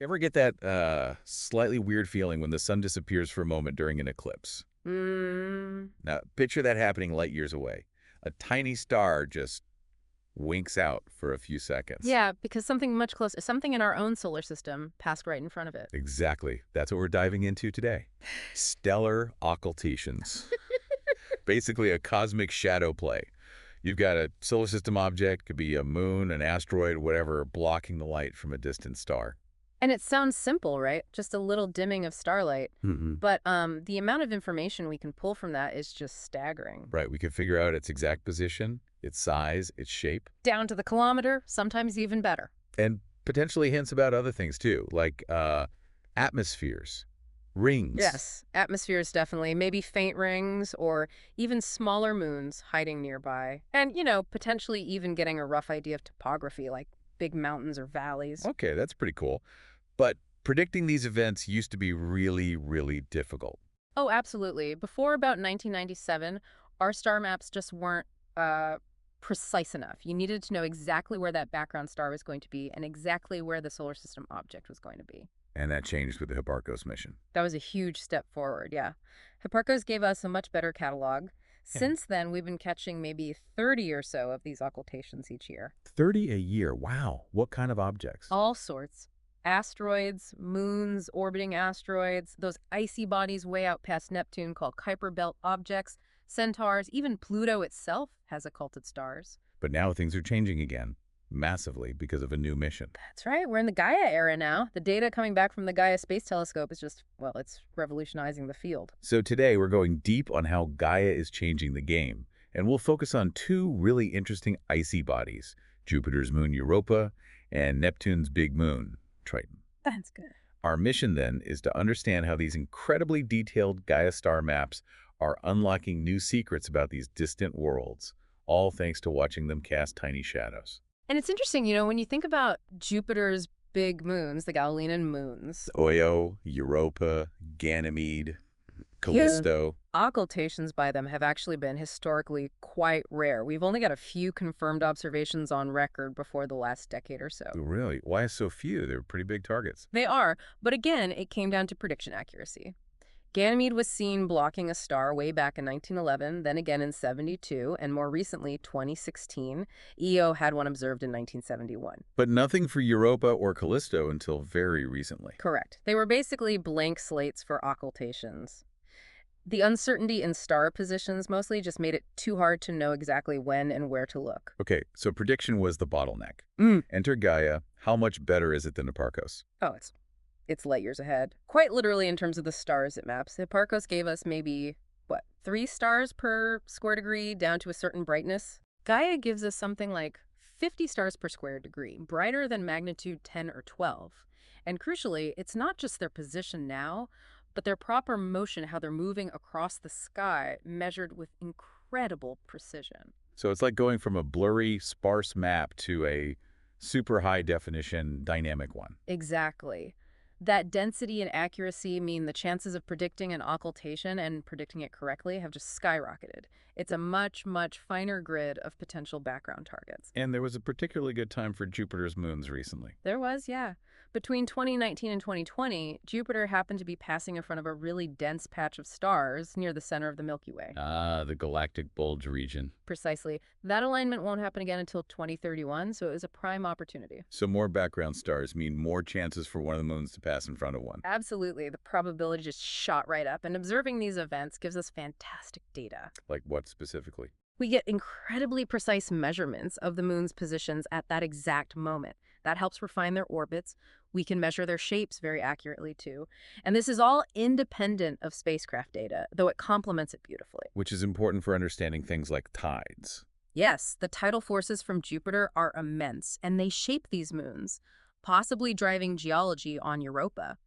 Ever get that slightly weird feeling when the sun disappears for a moment during an eclipse? Mm, Now, picture that happening light years away. A tiny star just winks out for a few seconds. yeah, because something much closer, something in our own solar system passed right in front of it. Exactly. That's what we're diving into today. Stellar occultations. Basically a cosmic shadow play. You've got a solar system object, could be a moon, an asteroid, whatever, blocking the light from a distant star. And it sounds simple, right? Just a little dimming of starlight. Mm-mm. But the amount of information we can pull from that is just staggering. Right, we can figure out its exact position, its size, its shape, Down to the kilometer, sometimes even better. and potentially hints about other things too, like atmospheres, rings. Yes, atmospheres definitely, maybe faint rings or even smaller moons hiding nearby. And, potentially even getting a rough idea of topography, like big mountains or valleys. Okay, that's pretty cool. But predicting these events used to be really, really difficult. Oh, absolutely. Before about 1997, our star maps just weren't uh, precise enough. You needed to know exactly where that background star was going to be and exactly where the solar system object was going to be. And that changed with the Hipparcos mission. That was a huge step forward, yeah. Hipparcos gave us a much better catalog. Yeah. Since then, we've been catching maybe 30 or so of these occultations each year. 30 a year. Wow. What kind of objects? All sorts. Asteroids, moons, orbiting asteroids, those icy bodies way out past Neptune called Kuiper Belt objects, centaurs, even Pluto itself has occulted stars. But now things are changing again, massively, because of a new mission. That's right, we're in the Gaia era now. The data coming back from the Gaia Space Telescope is just, well, it's revolutionizing the field. So today we're going deep on how Gaia is changing the game, and we'll focus on two really interesting icy bodies, Jupiter's moon Europa and Neptune's big moon, Triton. That's good. Our mission then is to understand how these incredibly detailed Gaia star maps are unlocking new secrets about these distant worlds, all thanks to watching them cast tiny shadows. And it's interesting, when you think about Jupiter's big moons, the Galilean moons, Io, Europa, Ganymede, yeah, Callisto. occultations by them have actually been historically quite rare. We've only got a few confirmed observations on record before the last decade or so. Really? Why so few? They're pretty big targets. They are, but again, it came down to prediction accuracy. Ganymede was seen blocking a star way back in 1911, then again in 72, and more recently, 2016. Io had one observed in 1971. But nothing for Europa or Callisto until very recently. Correct. They were basically blank slates for occultations. The uncertainty in star positions mostly just made it too hard to know exactly when and where to look. Okay, so prediction was the bottleneck. Mm. Enter Gaia. How much better is it than Hipparcos? Oh, it's light years ahead. Quite literally in terms of the stars it maps. Hipparcos gave us maybe, 3 stars per square degree down to a certain brightness. Gaia gives us something like 50 stars per square degree, brighter than magnitude 10 or 12. And crucially, it's not just their position now, but their proper motion, how they're moving across the sky, measured with incredible precision. So it's like going from a blurry, sparse map to a super high definition dynamic one. Exactly. That density and accuracy mean the chances of predicting an occultation and predicting it correctly have just skyrocketed. It's a much, much finer grid of potential background targets. And there was a particularly good time for Jupiter's moons recently. There was, yeah. Between 2019 and 2020, Jupiter happened to be passing in front of a really dense patch of stars near the center of the Milky Way. Ah, the galactic bulge region. Precisely. That alignment won't happen again until 2031, so it was a prime opportunity. So more background stars mean more chances for one of the moons to pass in front of one. Absolutely. The probability just shot right up, and observing these events gives us fantastic data. Like what specifically? We get incredibly precise measurements of the moon's positions at that exact moment. That helps refine their orbits. We can measure their shapes very accurately, too. And this is all independent of spacecraft data, though it complements it beautifully. Which is important for understanding things like tides. Yes, the tidal forces from Jupiter are immense, and they shape these moons, possibly driving geology on Europa.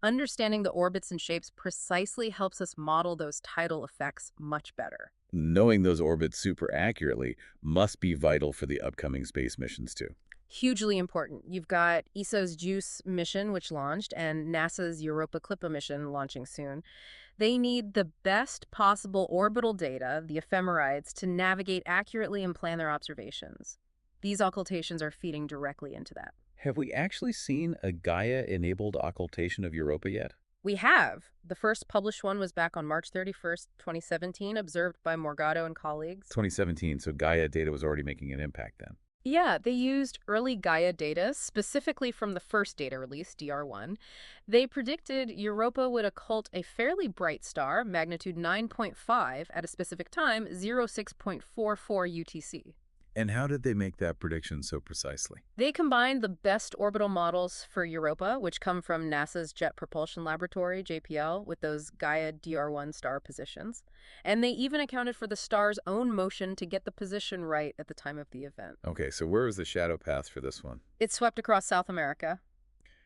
Understanding the orbits and shapes precisely helps us model those tidal effects much better. Knowing those orbits super accurately must be vital for the upcoming space missions, too. Hugely important. You've got ESO's JUICE mission, which launched, and NASA's Europa Clipper mission launching soon. They need the best possible orbital data, the ephemerides, to navigate accurately and plan their observations. These occultations are feeding directly into that. Have we actually seen a Gaia-enabled occultation of Europa yet? We have. The first published one was back on March 31st, 2017, observed by Morgado and colleagues. 2017, so Gaia data was already making an impact then. Yeah, they used early Gaia data, specifically from the first data release, DR1. They predicted Europa would occult a fairly bright star, magnitude 9.5, at a specific time, 06.44 UTC. And how did they make that prediction so precisely? They combined the best orbital models for Europa, which come from NASA's Jet Propulsion Laboratory, JPL, with those Gaia DR1 star positions. And they even accounted for the star's own motion to get the position right at the time of the event. Okay, so where was the shadow path for this one? It swept across South America,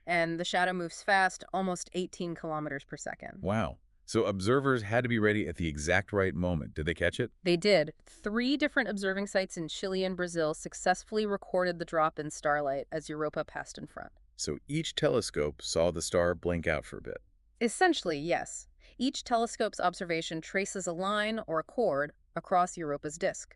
and the shadow moves fast, almost 18 kilometers per second. Wow. So observers had to be ready at the exact right moment. Did they catch it? They did. 3 different observing sites in Chile and Brazil successfully recorded the drop in starlight as Europa passed in front. So each telescope saw the star blink out for a bit. Essentially, yes. Each telescope's observation traces a line or a chord across Europa's disk.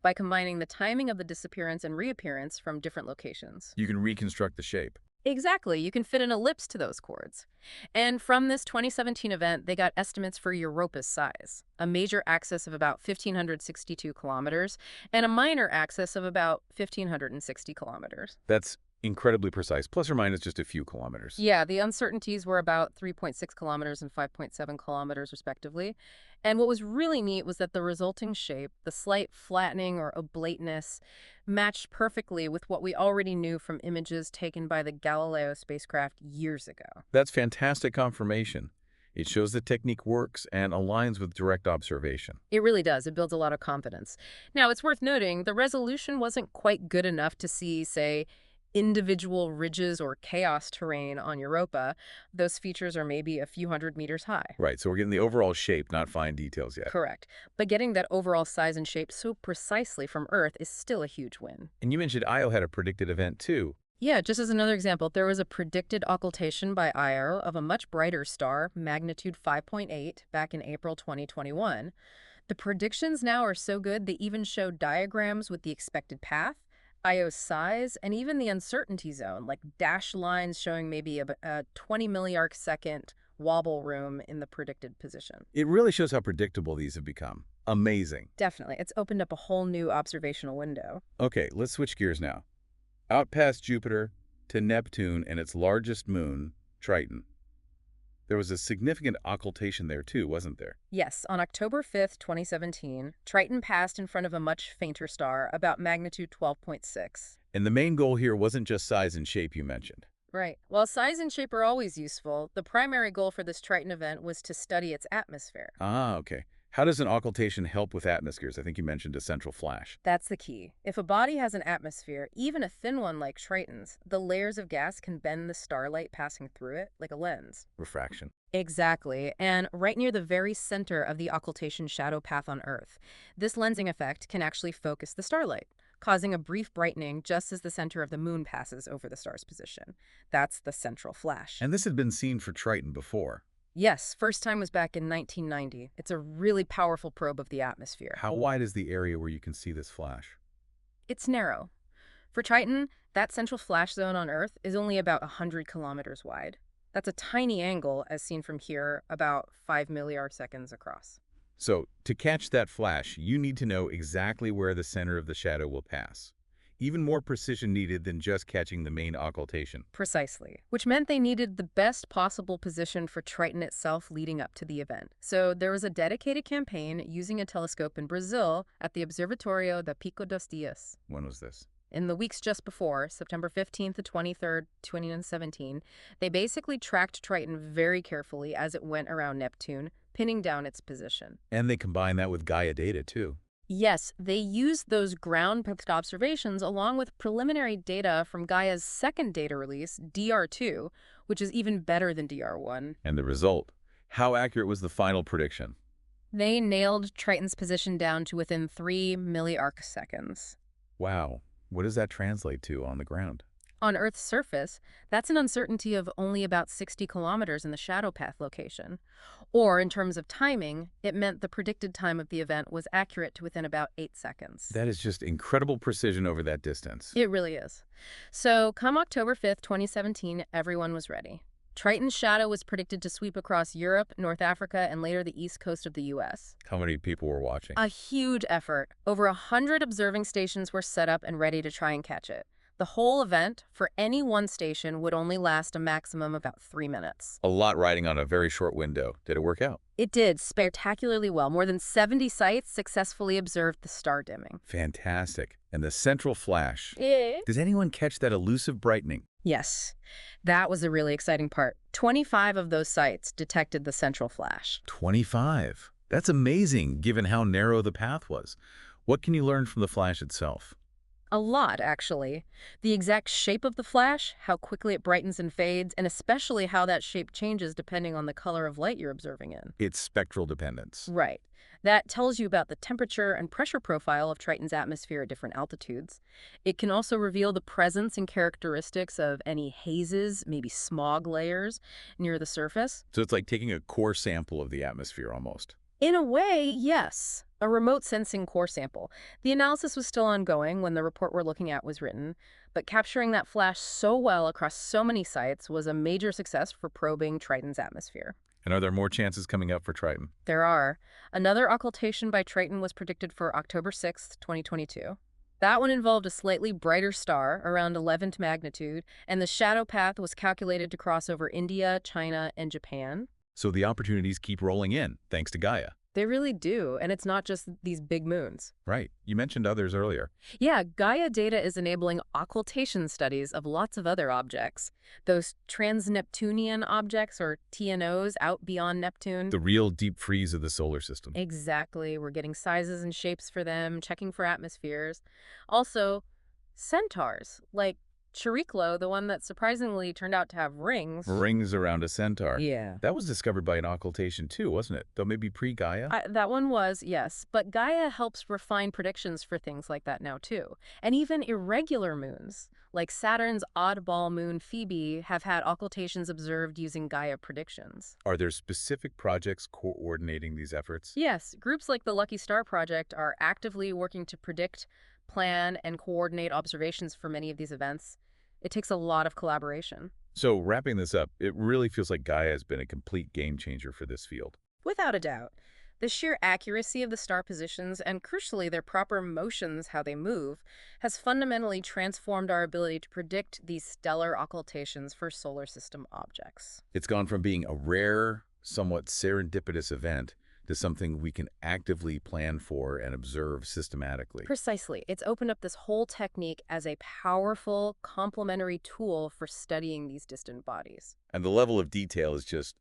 By combining the timing of the disappearance and reappearance from different locations. You can reconstruct the shape. Exactly, you can fit an ellipse to those chords. And from this 2017 event, they got estimates for Europa's size. A major axis of about 1,562 kilometers and a minor axis of about 1,560 kilometers. That's incredibly precise, plus or minus just a few kilometers. Yeah, the uncertainties were about 3.6 kilometers and 5.7 kilometers, respectively. And what was really neat was that the resulting shape, the slight flattening or oblateness, matched perfectly with what we already knew from images taken by the Galileo spacecraft years ago. That's fantastic confirmation. It shows the technique works and aligns with direct observation. It really does. It builds a lot of confidence. Now, it's worth noting the resolution wasn't quite good enough to see, say, individual ridges or chaos terrain on Europa. Those features are maybe a few hundred meters high. Right, so we're getting the overall shape, not fine details yet. Correct. But getting that overall size and shape so precisely from Earth is still a huge win. And you mentioned Io had a predicted event too. Yeah, just as another example, there was a predicted occultation by Io of a much brighter star, magnitude 5.8, back in April 2021. The predictions now are so good they even show diagrams with the expected path, Io's size, and even the uncertainty zone, like dashed lines showing maybe a 20 milliarc second wobble room in the predicted position. It really shows how predictable these have become. Amazing. Definitely. It's opened up a whole new observational window. Okay, let's switch gears now. Out past Jupiter to Neptune and its largest moon, Triton. There was a significant occultation there too, wasn't there? Yes, on October 5th, 2017, Triton passed in front of a much fainter star, about magnitude 12.6. And the main goal here wasn't just size and shape you mentioned. Right. While size and shape are always useful, the primary goal for this Triton event was to study its atmosphere. Ah, okay. How does an occultation help with atmospheres? I think you mentioned a central flash. That's the key. If a body has an atmosphere, even a thin one like Triton's, the layers of gas can bend the starlight passing through it like a lens. Refraction. Exactly, and right near the very center of the occultation shadow path on Earth. This lensing effect can actually focus the starlight, causing a brief brightening just as the center of the moon passes over the star's position. That's the central flash. And this had been seen for Triton before. Yes, first time was back in 1990. It's a really powerful probe of the atmosphere. How wide is the area where you can see this flash? It's narrow. For Triton, that central flash zone on Earth is only about 100 kilometers wide. That's a tiny angle, as seen from here, about 5 milliarseconds across. So, to catch that flash, you need to know exactly where the center of the shadow will pass. Even more precision needed than just catching the main occultation. Precisely, which meant they needed the best possible position for Triton itself leading up to the event. So there was a dedicated campaign using a telescope in Brazil at the Observatorio da Pico dos Dias. When was this? In the weeks just before, September 15th to 23rd, 2017, they basically tracked Triton very carefully as it went around Neptune, pinning down its position. And they combine that with Gaia data, too. Yes, they used those ground-based observations along with preliminary data from Gaia's second data release, DR2, which is even better than DR1. And the result? How accurate was the final prediction? They nailed Triton's position down to within 3 milliarc seconds. Wow. What does that translate to on the ground? On Earth's surface, that's an uncertainty of only about 60 kilometers in the shadow path location. Or, in terms of timing, it meant the predicted time of the event was accurate to within about 8 seconds. That is just incredible precision over that distance. It really is. So, come October 5th, 2017, everyone was ready. Triton's shadow was predicted to sweep across Europe, North Africa, and later the east coast of the U.S. How many people were watching? A huge effort. Over 100 observing stations were set up and ready to try and catch it. The whole event, for any one station, would only last a maximum of about 3 minutes. A lot riding on a very short window. Did it work out? It did spectacularly well. More than 70 sites successfully observed the star dimming. Fantastic. And the central flash. Yeah. Does anyone catch that elusive brightening? Yes, that was a really exciting part. 25 of those sites detected the central flash. 25. That's amazing, given how narrow the path was. What can you learn from the flash itself? A lot, actually. The exact shape of the flash, how quickly it brightens and fades, and especially how that shape changes depending on the color of light you're observing in. It's spectral dependence. Right. That tells you about the temperature and pressure profile of Triton's atmosphere at different altitudes. It can also reveal the presence and characteristics of any hazes, maybe smog layers, near the surface. So it's like taking a core sample of the atmosphere almost. In a way, yes. A remote sensing core sample. The analysis was still ongoing when the report we're looking at was written, but capturing that flash so well across so many sites was a major success for probing Triton's atmosphere. And are there more chances coming up for Triton? There are. Another occultation by Triton was predicted for October 6th, 2022. That one involved a slightly brighter star, around 11th magnitude, and the shadow path was calculated to cross over India, China, and Japan. So the opportunities keep rolling in, thanks to Gaia. They really do, and it's not just these big moons. Right. You mentioned others earlier. Yeah, Gaia data is enabling occultation studies of lots of other objects. Those trans-Neptunian objects, or TNOs, out beyond Neptune. The real deep freeze of the solar system. Exactly. We're getting sizes and shapes for them, checking for atmospheres. Also, centaurs, like Chiriclo, the one that surprisingly turned out to have rings. Rings around a centaur. Yeah. That was discovered by an occultation too, wasn't it? Though maybe pre-Gaia? That one was, yes. But Gaia helps refine predictions for things like that now, too. And even irregular moons, like Saturn's oddball moon Phoebe, have had occultations observed using Gaia predictions. Are there specific projects coordinating these efforts? Yes, groups like the Lucky Star Project are actively working to predict, plan, and coordinate observations for many of these events. It takes a lot of collaboration. So wrapping this up, it really feels like Gaia has been a complete game changer for this field. Without a doubt. The sheer accuracy of the star positions and, crucially, their proper motions, how they move, has fundamentally transformed our ability to predict these stellar occultations for solar system objects. It's gone from being a rare, somewhat serendipitous event to something we can actively plan for and observe systematically. Precisely. It's opened up this whole technique as a powerful, complementary tool for studying these distant bodies. And the level of detail is just,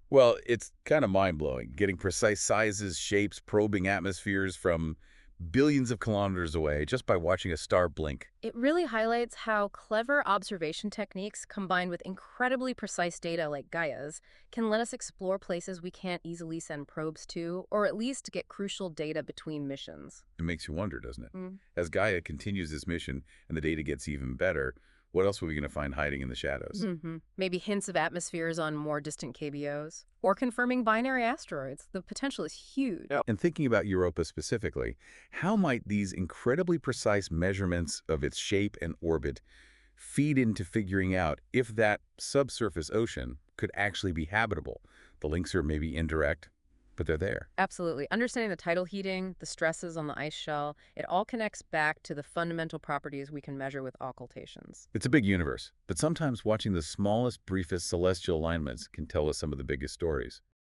well, it's kind of mind-blowing. Getting precise sizes, shapes, probing atmospheres from billions of kilometers away just by watching a star blink. It really highlights how clever observation techniques combined with incredibly precise data like Gaia's can let us explore places we can't easily send probes to, or at least get crucial data between missions. It makes you wonder, doesn't it? Mm. As Gaia continues this mission and the data gets even better, what else are we going to find hiding in the shadows? Maybe hints of atmospheres on more distant KBOs, or confirming binary asteroids. The potential is huge. And thinking about Europa specifically, how might these incredibly precise measurements of its shape and orbit feed into figuring out if that subsurface ocean could actually be habitable? The links are maybe indirect, but they're there. Absolutely. Understanding the tidal heating, the stresses on the ice shell, it all connects back to the fundamental properties we can measure with occultations. It's a big universe, but sometimes watching the smallest, briefest celestial alignments can tell us some of the biggest stories.